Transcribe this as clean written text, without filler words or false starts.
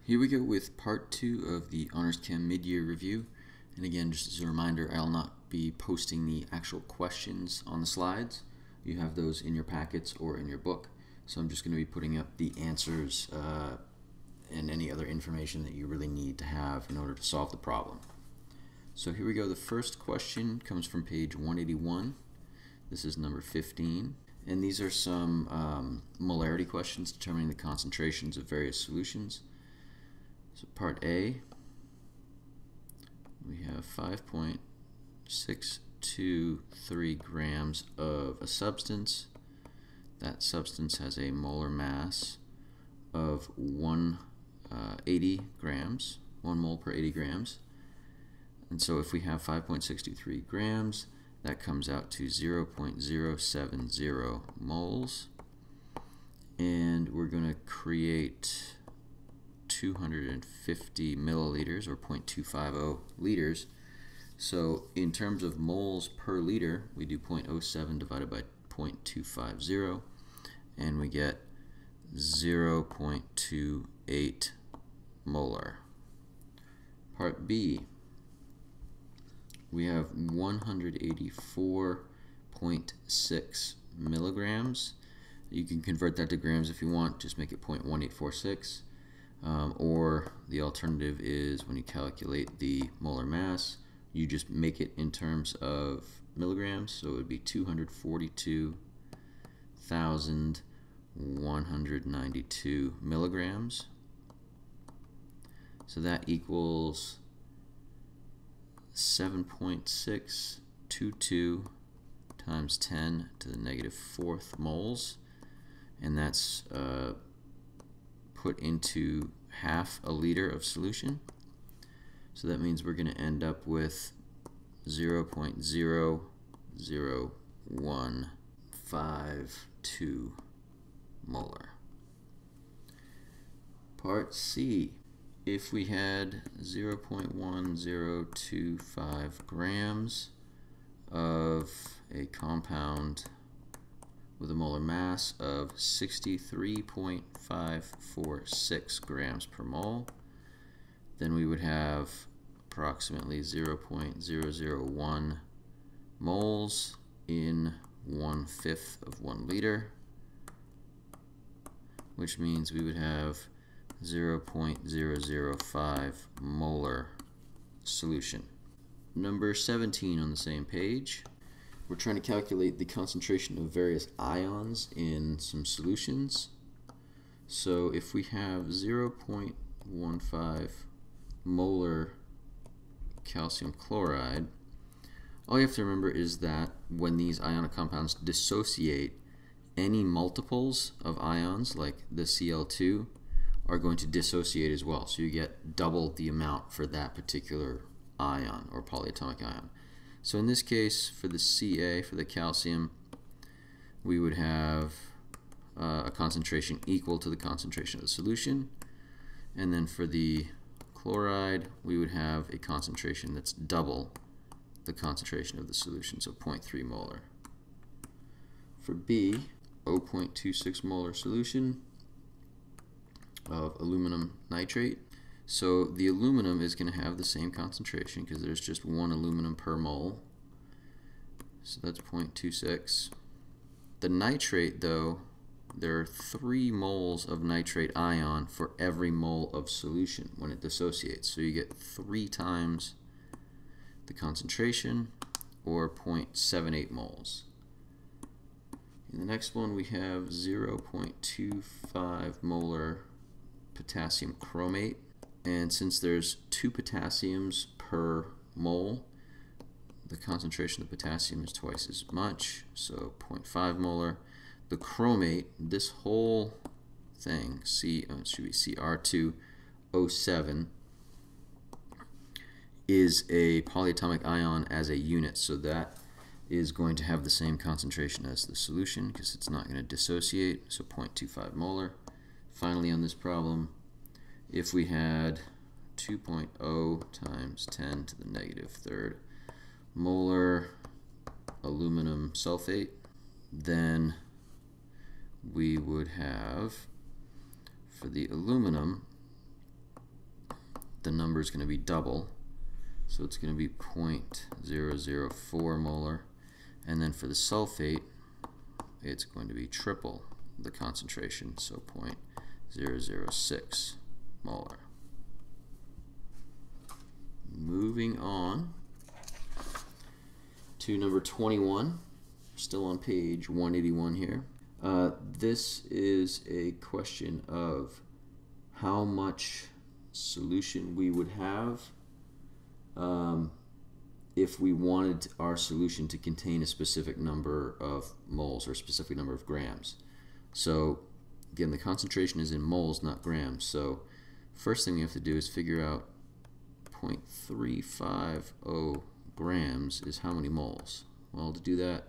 Here we go with part 2 of the Honors Chem Mid-Year Review. And again, just as a reminder, I'll not be posting the actual questions on the slides. You have those in your packets or in your book. So I'm just going to be putting up the answers and any other information that you really need to have in order to solve the problem. So here we go. The first question comes from page 181. This is number 15. And these are some molarity questions determining the concentrations of various solutions. So part A, we have 5.623 grams of a substance. That substance has a molar mass of 180 grams, 1 mole per 80 grams. And so if we have 5.623 grams, that comes out to 0.070 moles. And we're going to create 250 milliliters, or 0.250 liters. So in terms of moles per liter, we do 0.07 divided by 0.250, and we get 0.28 molar. Part B, we have 184.6 milligrams. You can convert that to grams if you want, just make it 0.1846. Or the alternative is when you calculate the molar mass, you just make it in terms of milligrams, so it would be 242,192 milligrams. So that equals 7.622 times 10 to the negative 4th moles, and that's put into half a liter of solution. So that means we're going to end up with 0.00152 molar. Part C, if we had 0.1025 grams of a compound with a molar mass of 63.546 grams per mole, then we would have approximately 0.001 moles in 1/5 of 1 liter, which means we would have 0.005 molar solution. Number 17 on the same page. We're trying to calculate the concentration of various ions in some solutions. So if we have 0.15 molar calcium chloride, all you have to remember is that when these ionic compounds dissociate, any multiples of ions, like the Cl2, are going to dissociate as well. So you get double the amount for that particular ion or polyatomic ion. So in this case, for the Ca, for the calcium, we would have a concentration equal to the concentration of the solution. And then for the chloride, we would have a concentration that's double the concentration of the solution, so 0.3 molar. For B, 0.26 molar solution of aluminum nitrate. So the aluminum is going to have the same concentration because there's just 1 aluminum per mole. So that's 0.26. The nitrate, though, there are 3 moles of nitrate ion for every mole of solution when it dissociates. So you get 3 times the concentration, or 0.78 moles. In the next one, we have 0.25 molar potassium chromate. And since there's 2 potassiums per mole, the concentration of potassium is twice as much, so 0.5 molar. The chromate, this whole thing, should be Cr2O7, is a polyatomic ion as a unit, so that is going to have the same concentration as the solution because it's not going to dissociate, so 0.25 molar. Finally, on this problem, if we had 2.0 times 10 to the negative 3rd molar aluminum sulfate, then we would have, for the aluminum, the number is going to be double. So it's going to be 0.004 molar. And then for the sulfate, it's going to be triple the concentration, so 0.006 molar. Moving on to number 21, still on page 181 here. This is a question of how much solution we would have if we wanted our solution to contain a specific number of moles or a specific number of grams. So again, the concentration is in moles, not grams. So first thing we have to do is figure out 0.350 grams is how many moles. Well, to do that,